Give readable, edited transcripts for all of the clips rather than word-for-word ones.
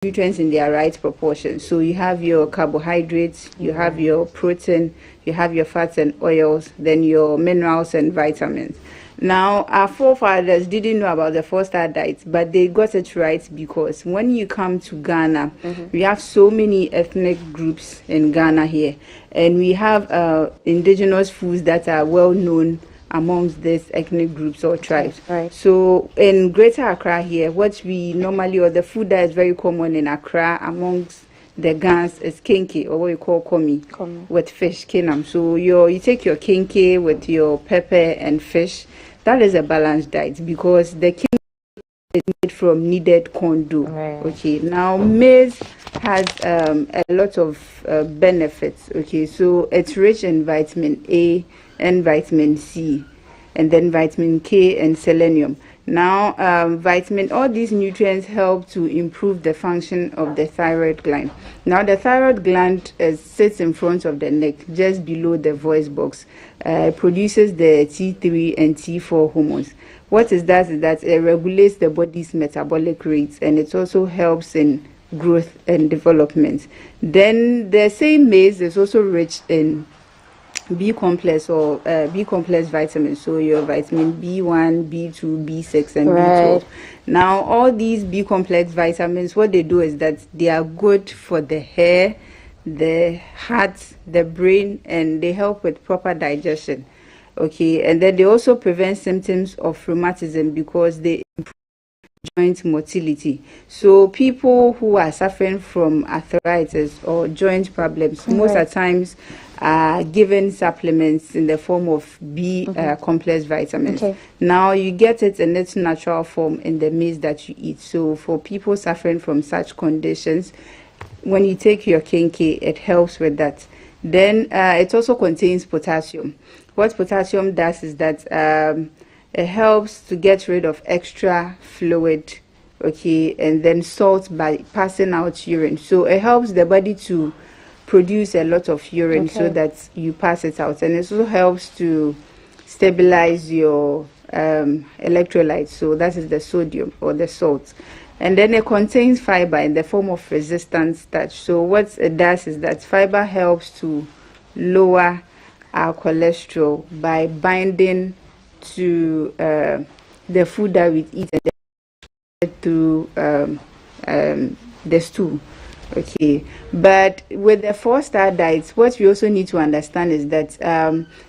nutrients in their right proportion. So you have your carbohydrates, you have your protein, you have your fats and oils, then your minerals and vitamins. Now, our forefathers didn't know about the 4-star diet, but they got it right because when you come to Ghana, we have so many ethnic groups in Ghana here, and we have indigenous foods that are well known amongst these ethnic groups or tribes. Right. So in Greater Accra here, what we normally, or the food that is very common in Accra amongst the Gans is kenke, or what we call komi. With fish, kinam. So you take your kenke with your pepper and fish. That is a balanced diet because the kenke is made from kneaded corn dough. Right. Okay. Now maize has a lot of benefits. Okay. So it's rich in vitamin A and vitamin C, and then vitamin K and selenium. Now, all these nutrients help to improve the function of the thyroid gland. Now, the thyroid gland sits in front of the neck, just below the voice box. It produces the T3 and T4 hormones. What it does is that it regulates the body's metabolic rates, and it also helps in growth and development. Then, the same maize is also rich in B complex or B complex vitamins, so your vitamin B1, B2, B6, and B12. Now, all these B complex vitamins, what they do is that they are good for the hair, the heart, the brain, and they help with proper digestion. Okay, and then they also prevent symptoms of rheumatism because they improve joint motility. So people who are suffering from arthritis or joint problems, most of the times are given supplements in the form of B complex vitamins. Now you get it in its natural form in the maize that you eat. So for people suffering from such conditions, when you take your kenke, it helps with that. Then it also contains potassium. What potassium does is that it helps to get rid of extra fluid, okay, and then salt by passing out urine. So it helps the body to produce a lot of urine so that you pass it out, and it also helps to stabilize your electrolytes. So that is the sodium or the salt. And then it contains fiber in the form of resistant starch. So what it does is that fiber helps to lower our cholesterol by binding to the food that we eat and through the stool. Okay, but with the 4-star diets, what we also need to understand is that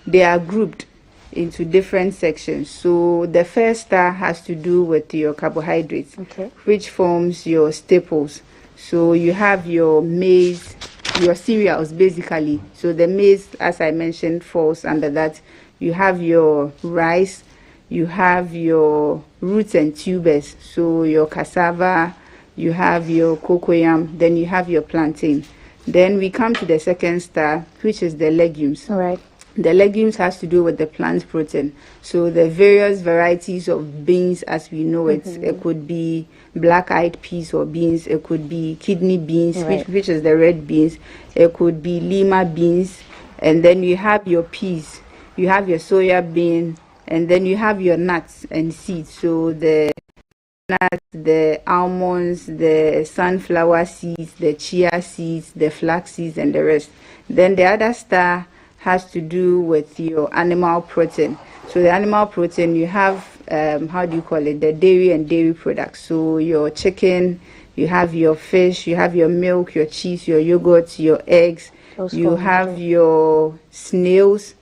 they are grouped into different sections. So the first star has to do with your carbohydrates, which forms your staples. So you have your maize, your cereals basically. So the maize, as I mentioned, falls under that. You have your rice, you have your roots and tubers, so your cassava, you have your cocoyam, then you have your plantain. Then we come to the second star, which is the legumes. The legumes has to do with the plant protein. So the various varieties of beans as we know it. It could be black-eyed peas or beans. It could be kidney beans, which is the red beans. It could be lima beans. And then you have your peas. You have your soya bean. And then you have your nuts and seeds. So the nuts, the almonds, the sunflower seeds, the chia seeds, the flax seeds, and the rest. Then the other star has to do with your animal protein. So the animal protein, you have the dairy and dairy products. So your chicken, you have your fish, you have your milk, your cheese, your yogurt, your eggs, you have your snails,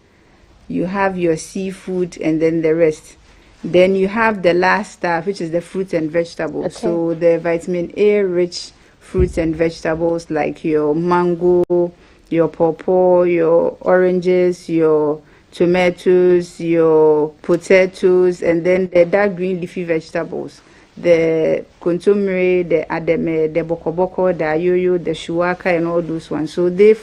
you have your seafood, and then the rest. Then you have the last star, which is the fruits and vegetables. So the vitamin A rich fruits and vegetables like your mango, your pawpaw, your oranges, your tomatoes, your potatoes, and then the dark green leafy vegetables, the kontomire, the ademe, the bokoboko, the ayoyo, the shuwaka, and all those ones. So they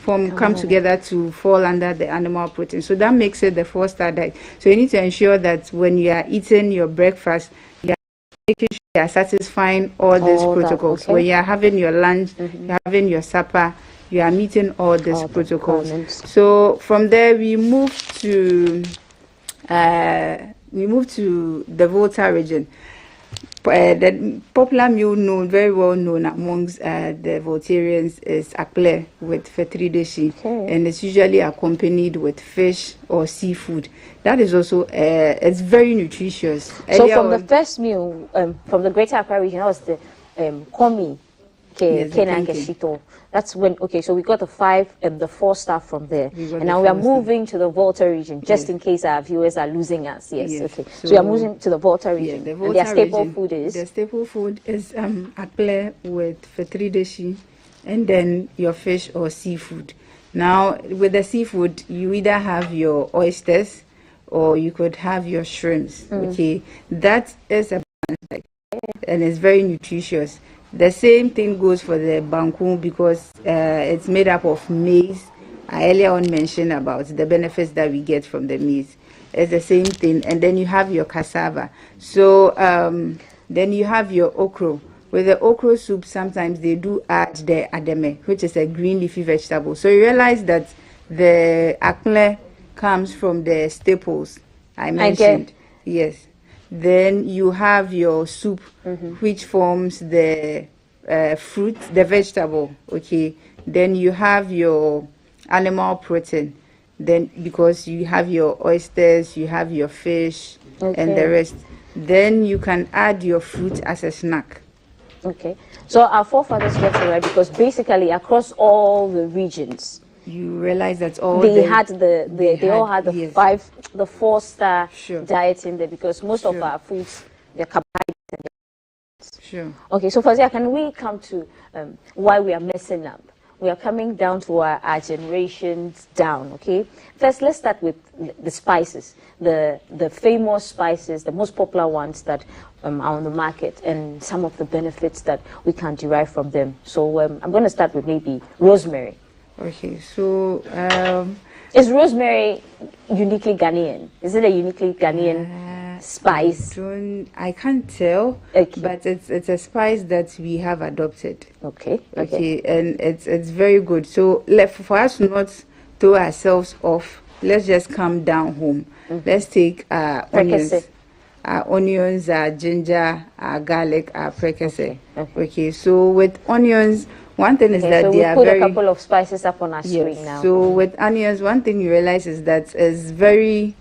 come together to fall under the animal protein. So that makes it the 4-star diet. So you need to ensure that when you are eating your breakfast, you are making sure you are satisfying all these protocols. When you are having your lunch, you are having your supper, you are meeting all these protocols. So from there we move to the Volta region. The popular meal known, very well known amongst the Voltarians, is akple with fetrideshi, and it's usually accompanied with fish or seafood. That is also it's very nutritious. So from the first meal, from the Greater Accra region, that was the komi, Kenang. That's when, okay, so we got the 5 and the 4 star from there. And now we are moving to the Volta region, just in case our viewers are losing us. Yes. Okay. So we are moving to the Volta region. The Volta and their staple food is? The staple food is akple with fetrideshi, and then your fish or seafood. Now, with the seafood, you either have your oysters or you could have your shrimps. Okay, that is a and it's very nutritious. The same thing goes for the banku because it's made up of maize. I earlier on mentioned about the benefits that we get from the maize. It's the same thing. And then you have your cassava. So then you have your okra. With the okra soup, sometimes they do add the ademe, which is a green leafy vegetable. So you realize that the akple comes from the staples I mentioned. Yes. Then you have your soup, which forms the fruit, the vegetable. Okay. Then you have your animal protein. Then because you have your oysters, you have your fish, and the rest. Then you can add your fruit as a snack. Okay. So our forefathers got it right because basically across all the regions, you realize that all they all had the 4-star diet in there because most of our foods, they're carbohydrates. Sure. Okay, so Fazia, can we come to why we are messing up? We are coming down to our generations down, okay? First, let's start with the spices, the famous spices, the most popular ones that are on the market, and some of the benefits that we can derive from them. So I'm going to start with maybe rosemary. Okay, so is rosemary uniquely Ghanaian? Is it a uniquely Ghanaian spice? I can't tell, but it's a spice that we have adopted. Okay. And it's very good. So for us not throw ourselves off, let's just come down home. Let's take onions. Our onions, our ginger, our garlic, our prekese. Okay, so with onions, one thing is that they are very... So we put a couple of spices up on our screen now. So with onions, one thing you realize is that it's very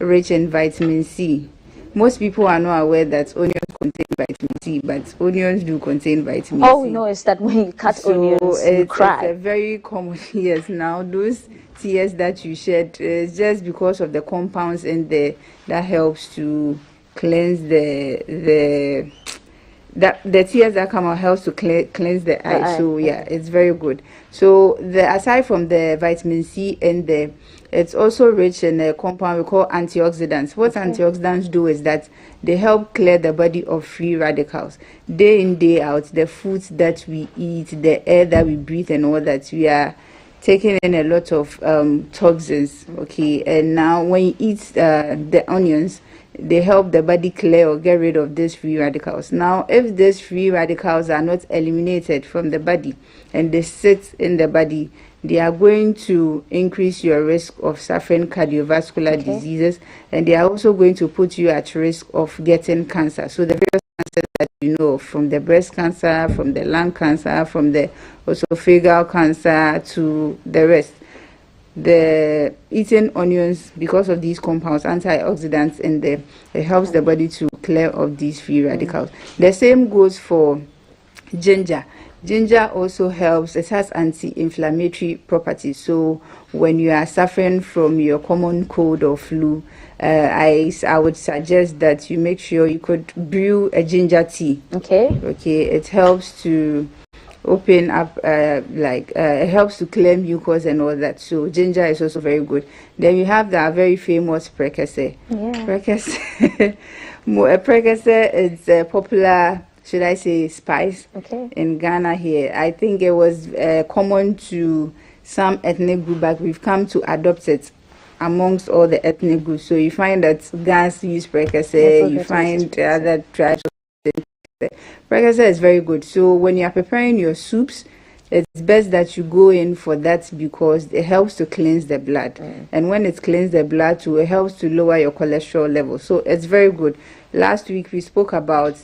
rich in vitamin C. Most people are not aware that onions contain vitamin C, but onions do contain vitamin C. All we know is that when you cut onions, you cry. It's a very common... Yes, now those tears that you shed is just because of the compounds in there that helps to cleanse the tears that come out helps to cleanse the eye. So yeah, it's very good. So aside from the vitamin C in there, it's also rich in a compound we call antioxidants. What antioxidants do is that they help clear the body of free radicals. Day in, day out, the foods that we eat, the air that we breathe and all that, we are taking in a lot of toxins. Okay, and now when you eat the onions, they help the body clear or get rid of these free radicals. Now, if these free radicals are not eliminated from the body and they sit in the body, they are going to increase your risk of suffering cardiovascular diseases, and they are also going to put you at risk of getting cancer. So the various cancers that you know, from the breast cancer, from the lung cancer, from the esophageal cancer to the rest. The eating onions, because of these compounds, antioxidants in there, it helps the body to clear of these free radicals. The same goes for ginger. Ginger also helps. It has anti-inflammatory properties. So when you are suffering from your common cold or flu, I would suggest that you make sure you could brew a ginger tea. Okay, it helps to open up it helps to clear mucus and all that. So ginger is also very good. Then you have the very famous prekese. Prekese is a popular, should I say, spice in Ghana here. I think it was common to some ethnic group, but we've come to adopt it amongst all the ethnic groups. So you find that Ghans use prekese, you find other tribes. Prekese is very good. So when you are preparing your soups, it's best that you go in for that because it helps to cleanse the blood. And when it cleans the blood too, it helps to lower your cholesterol level. So it's very good. last week we spoke about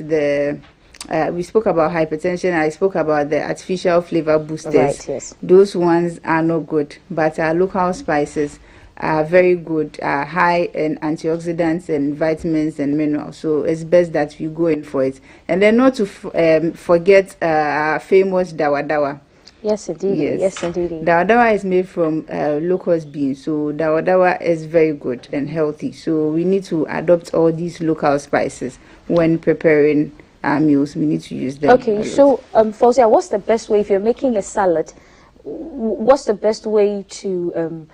hypertension. I spoke about the artificial flavor boosters. Right, yes. Those ones are not good, but our local spices are very good, are high in antioxidants and vitamins and minerals. So it's best that you go in for it. And then not to forget our famous dawa dawa. Yes, indeed. Yes, indeed. Dawa dawa is made from locust beans. So dawa dawa is very good and healthy. So we need to adopt all these local spices when preparing our meals. We need to use them. Okay, so Fauzia, what's the best way if you're making a salad? What's the best way to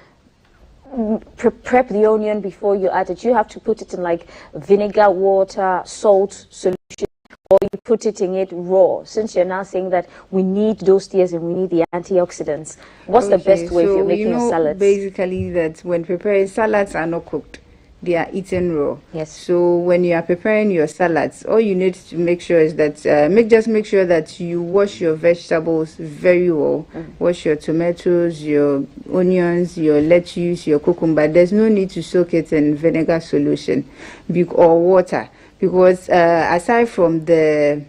prep the onion before you add it? You have to put it in like vinegar, water, salt solution, or you put it in it raw? Since you're now saying that we need those tears and we need the antioxidants, what's the best way if you're making a salad? Basically, that when preparing salads are not cooked, they are eaten raw. Yes. So when you are preparing your salads, all you need to make sure is that just make sure that you wash your vegetables very well. Wash your tomatoes, your onions, your lettuce, your cucumber. There's no need to soak it in vinegar solution or water, because aside from the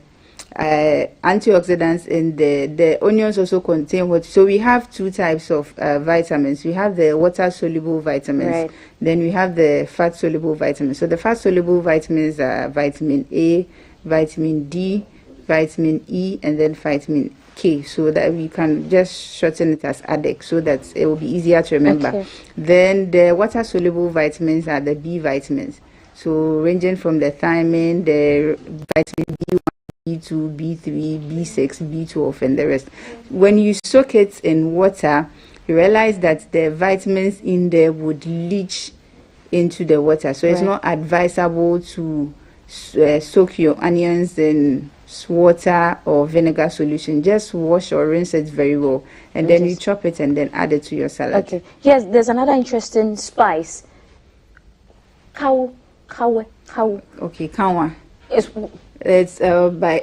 antioxidants in the onions also contain what, so we have two types of vitamins. We have the water soluble vitamins, right. Then we have the fat soluble vitamins. So the fat soluble vitamins are vitamin A, vitamin D, vitamin E, and then vitamin K, so that we can just shorten it as ADEC so that it will be easier to remember. Okay. Then the water soluble vitamins are the B vitamins, so ranging from the thiamine, the vitamin B1, B2, B3, B6, B12, and the rest. When you soak it in water, you realize that the vitamins in there would leach into the water. So it's not advisable to soak your onions in water or vinegar solution. Just wash or rinse it very well, and then you chop it and then add it to your salad. Okay. Yes, there's another interesting spice. Kawa. Okay, kanwa. It's by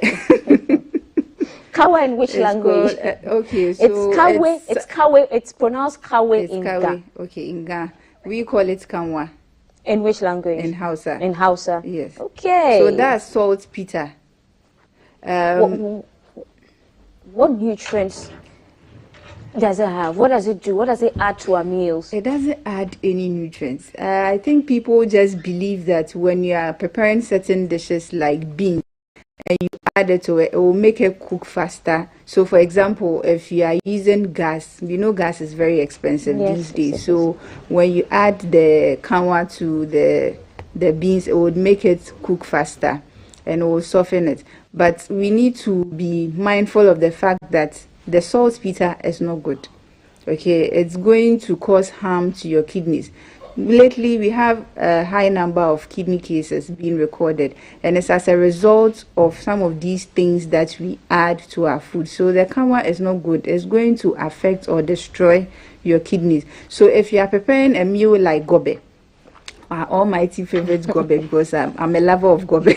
Kawa in which language? Okay, so it's Kawe. It's pronounced Kawe in Ga. Okay, in Ga. We call it kanwa. In which language? In Hausa. In Hausa. Yes. Okay. So that's saltpeter. What nutrients does it have? What does it do? What does it add to our meals? It doesn't add any nutrients. I think people just believe that when you are preparing certain dishes like beans and you add it to it, it will make it cook faster. So, for example, if you are using gas, gas is very expensive these days. Yes. So, when you add the kanwa to the beans, it would make it cook faster and it will soften it. But we need to be mindful of the fact that the saltpeter is not good. Okay, it's going to cause harm to your kidneys. Lately, we have a high number of kidney cases being recorded, and it's as a result of some of these things that we add to our food. So the kanwa is not good. It's going to affect or destroy your kidneys. So if you are preparing a meal like gobe, our almighty favorite gobe, because I'm a lover of gobe.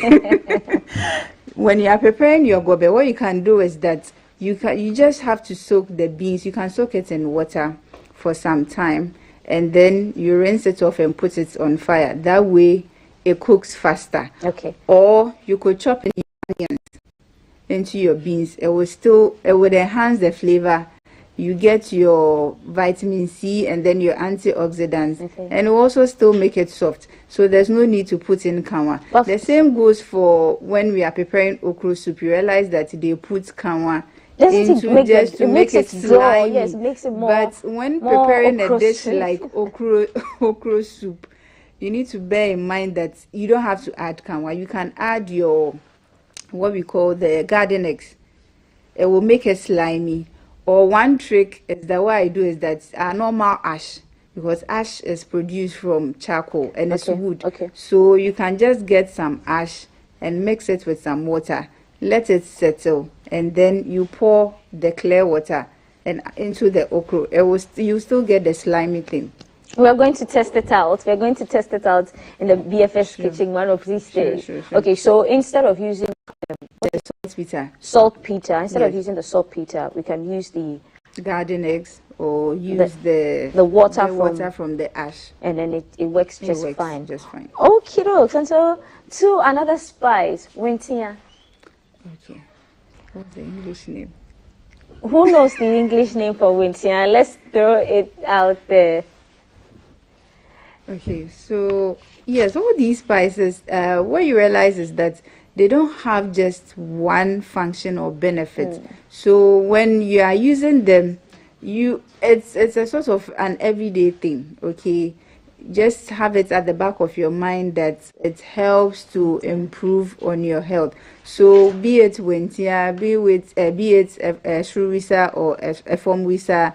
When you are preparing your gobe, what you can do is that you just have to soak the beans. You can soak it in water for some time, and then you rinse it off and put it on fire. That way it cooks faster. Okay. Or you could chop in onions into your beans. It would enhance the flavor. You get your vitamin C and then your antioxidants, and it will also still make it soft. So there's no need to put in kanwa. The same goes for when we are preparing okra soup. You realize that they put kanwa to make it slimy. Yes, it makes it more. But when preparing a dish like okra soup, you need to bear in mind that you don't have to add kanwa. You can add your what we call the garden eggs. It will make it slimy. Or one trick is that what I do is that our normal ash, because ash is produced from charcoal and it's wood. Okay. So you can just get some ash and mix it with some water. Let it settle, and then you pour the clear water and into the okra. You still get the slimy thing. We're going to test it out. We're going to test it out in the BFS kitchen one of these days. Sure. Okay, so instead of using the saltpeter, instead of using the saltpeter, we can use the garden eggs or use the water from the ash, and then it works just fine. Just fine. Okay, dokes. And so to another spice, wintia. Okay, what's the English name? Who knows the English name for wintia? Let's throw it out there. Okay, so yes, all these spices, what you realize is that they don't have just one function or benefit. So when you are using them, it's a sort of an everyday thing. Okay, just have it at the back of your mind that it helps to improve on your health. So be it wintia, be it shruwisa or efomwisa,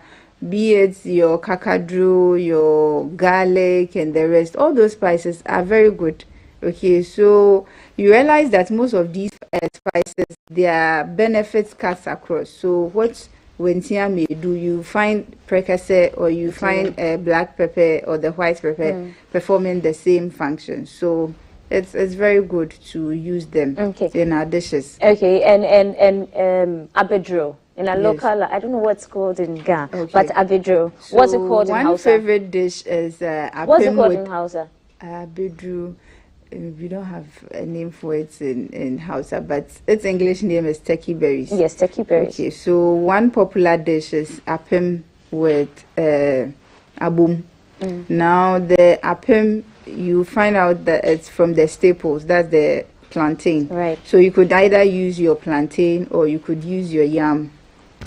be it your kakadru, your garlic, and the rest, all those spices are very good. Okay, so you realize that most of these spices, their benefits cuts across. So what wentia may do, you find precursor or you find black pepper or the white pepper performing the same function. So it's very good to use them in our dishes. Okay, and abedro. In a local, I don't know what's called in Ghana, but abedro. So what's it called in Hausa? One favorite dish is what's it called in Hausa? Abedro. We don't have a name for it in Hausa, but its English name is turkey berries. Yes, turkey berries. Okay, so one popular dish is apim with abum. Now the apim, you find out that it's from the staples. That's the plantain. Right. So you could either use your plantain or you could use your yam.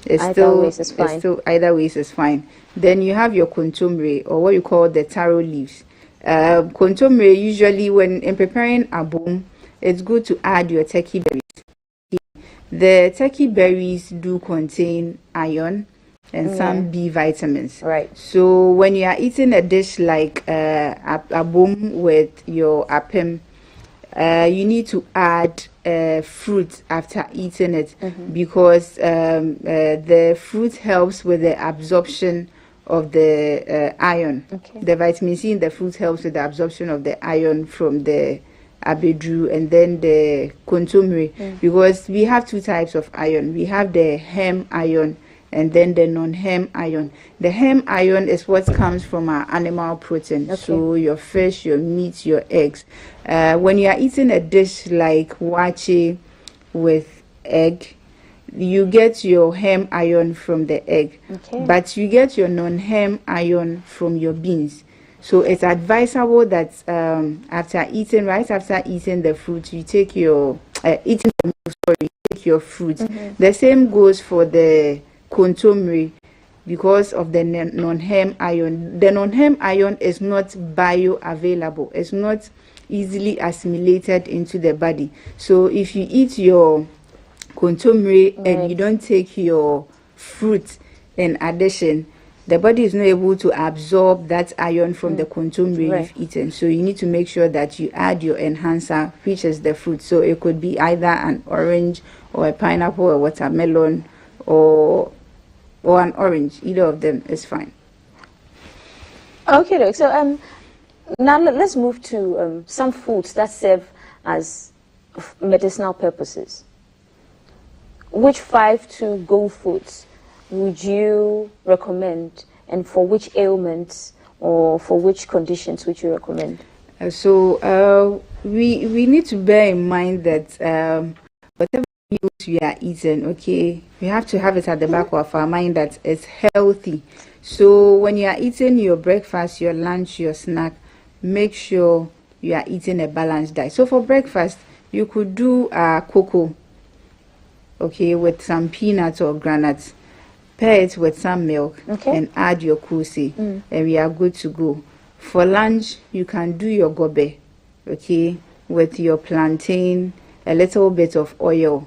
Either ways is fine. Either ways is fine. Then you have your kontomire, or what you call the taro leaves. Kontomire, usually when in preparing abum, it's good to add your turkey berries. The turkey berries do contain iron and some B vitamins. Right. So when you are eating a dish like abum with your apim, you need to add fruit after eating it because the fruit helps with the absorption of the iron. The vitamin C in the fruit helps with the absorption of the iron from the abedru and then the kontomire, because we have two types of iron. We have the heme iron and then the non-heme iron. The heme iron is what comes from our animal protein, so your fish, your meat, your eggs. When you are eating a dish like wache with egg, you get your heme iron from the egg, but you get your non-heme iron from your beans. So it's advisable that right after eating the fruit, you take your eating the milk, you take your fruit. The same goes for the kontomire because of the non-heme iron. The non-heme iron is not bioavailable. It's not easily assimilated into the body. So if you eat your kontomire and you don't take your fruit in addition, the body is not able to absorb that iron from the kontomire you've eaten. So you need to make sure that you add your enhancer, which is the fruit. So it could be either an orange or a pineapple or watermelon or an orange. Either of them is fine. Okay, so now let's move to some foods that serve as medicinal purposes. Which 5 to-go foods would you recommend, and for which ailments or for which conditions would you recommend? So we need to bear in mind that whatever meals we are eating, we have to have it at the back of our mind that it's healthy. So when you are eating your breakfast, your lunch, your snack, make sure you are eating a balanced diet. So for breakfast, you could do cocoa, with some peanuts or granuts. Pair it with some milk and add your kusi, and we are good to go. For lunch, you can do your gobe, with your plantain, a little bit of oil,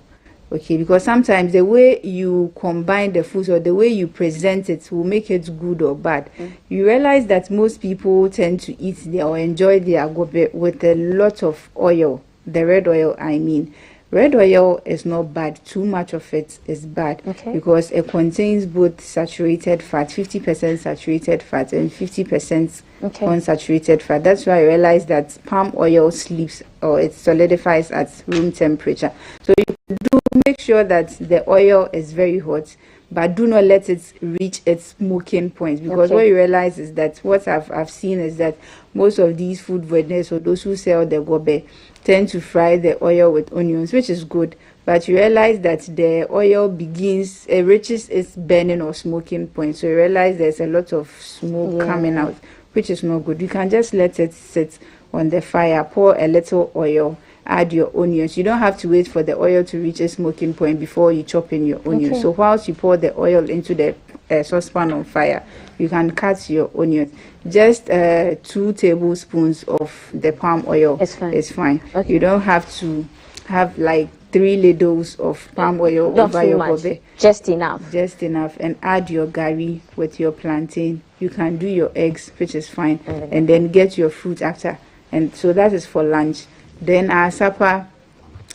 because sometimes the way you combine the foods or the way you present it will make it good or bad. You realize that most people tend to eat or enjoy their gobe with a lot of oil, the red oil, I mean. Red oil is not bad. Too much of it is bad because it contains both saturated fat, 50% saturated fat and 50% unsaturated fat. That's why I realized that palm oil sleeps or it solidifies at room temperature. So you can do make sure that the oil is very hot, but do not let it reach its smoking point, because what you realize is that what I've seen is that most of these food vendors or those who sell the gobe tend to fry the oil with onions, which is good, but you realize that the oil it reaches its burning or smoking point, so you realize there's a lot of smoke coming out, which is not good. You can just let it sit on the fire, pour a little oil, add your onions. You don't have to wait for the oil to reach a smoking point before you chop in your onions. So whilst you pour the oil into the saucepan on fire, you can cut your onions. Just 2 tablespoons of the palm oil is fine. You don't have to have like 3 ladles of palm oil over your gobe. Just enough. Just enough. And add your gari with your plantain. You can do your eggs, which is fine, and then get your fruit after. And so that is for lunch. Then our supper,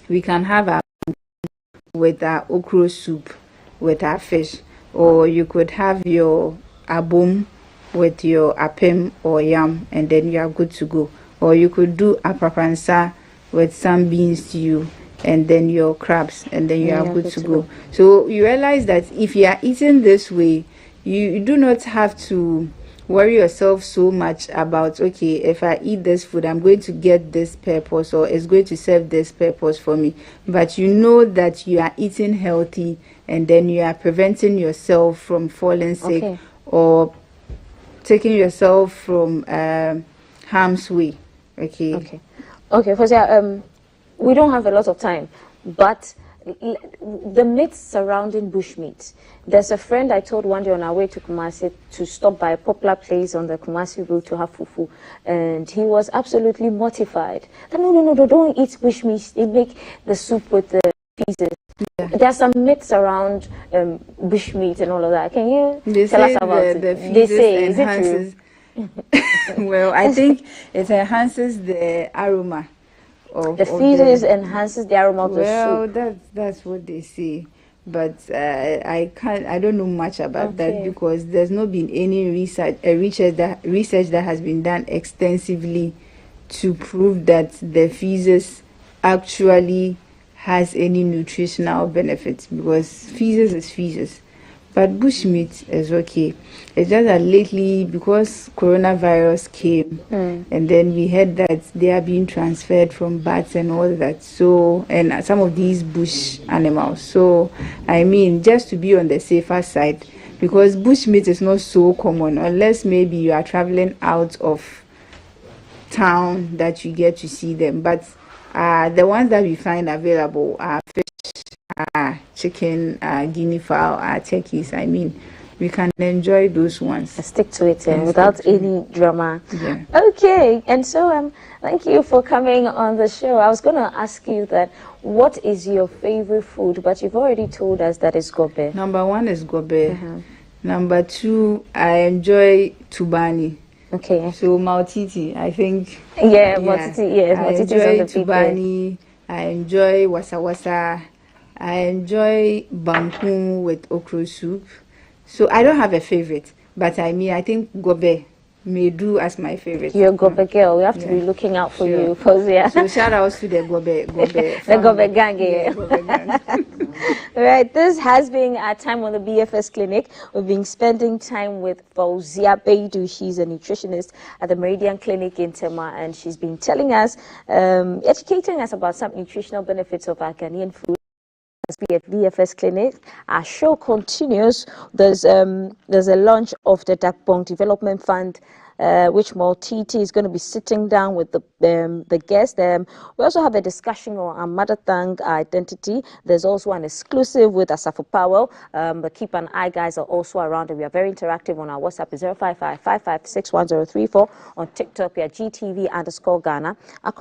we can have our with our okra soup with our fish, or you could have your abum with your apem or yam, and then you are good to go. Or you could do apapansa with some bean stew, and then your crabs, and then you are good to go. So you realize that if you are eating this way, you do not have to worry yourself so much about, okay, if I eat this food, I'm going to get this purpose, or it's going to serve this purpose for me. But you know that you are eating healthy, and then you are preventing yourself from falling sick or taking yourself from harm's way. Okay. Fozia, we don't have a lot of time, but the myths surrounding bushmeat. There's a friend I told one day on our way to Kumasi to stop by a popular place on the Kumasi road to have fufu, and he was absolutely mortified. No, don't eat bushmeat. They make the soup with the pieces. There are some myths around bushmeat and all of that. Can you tell us about it? They say, is it true? Well, I think it enhances the aroma. The feces enhances the aroma of the soup. Well, that's what they say, but I don't know much about that, because there's not been any research that has been done extensively to prove that the feces actually has any nutritional benefits, because feces is feces. But bushmeat is okay. It's just that lately, because coronavirus came, and then we heard that they are being transferred from bats and all that. So, and some of these bush animals. So, I mean, just to be on the safer side, because bushmeat is not so common, unless maybe you are traveling out of town that you get to see them. But the ones that we find available are fish, chicken, guinea fowl, turkeys. I mean, we can enjoy those ones. Stick to it without any drama. Okay, and so thank you for coming on the show. I was going to ask you that, what is your favorite food? But you've already told us that it's gobe. Number 1 is gobe. Number 2, I enjoy tubani. Okay. So mautiti, I think. Mautiti. Yes, I enjoy tubani. I enjoy wasa wasa. I enjoy banku with okra soup. So I don't have a favorite, but I think gobe may do as my favorite. You're a gobe girl. We have to be looking out for you, Fozia. So shout out to the gobe the gobe gang. Gobe gang. Right, this has been our time on the BFS Clinic. We've been spending time with Fozia Beidu. She's a nutritionist at the Meridian Clinic in Tema, and she's been telling us, educating us about some nutritional benefits of our Ghanaian food. Be at VFS Clinic. Our show continues. There's a launch of the Dakbong Development Fund, which Maltiti is going to be sitting down with the guest. We also have a discussion on our mother tongue identity. There's also an exclusive with Asafo Powell. But keep an eye, guys, are also around, and we are very interactive on our WhatsApp, 055 556 1034. On TikTok, we are GTV_Ghana.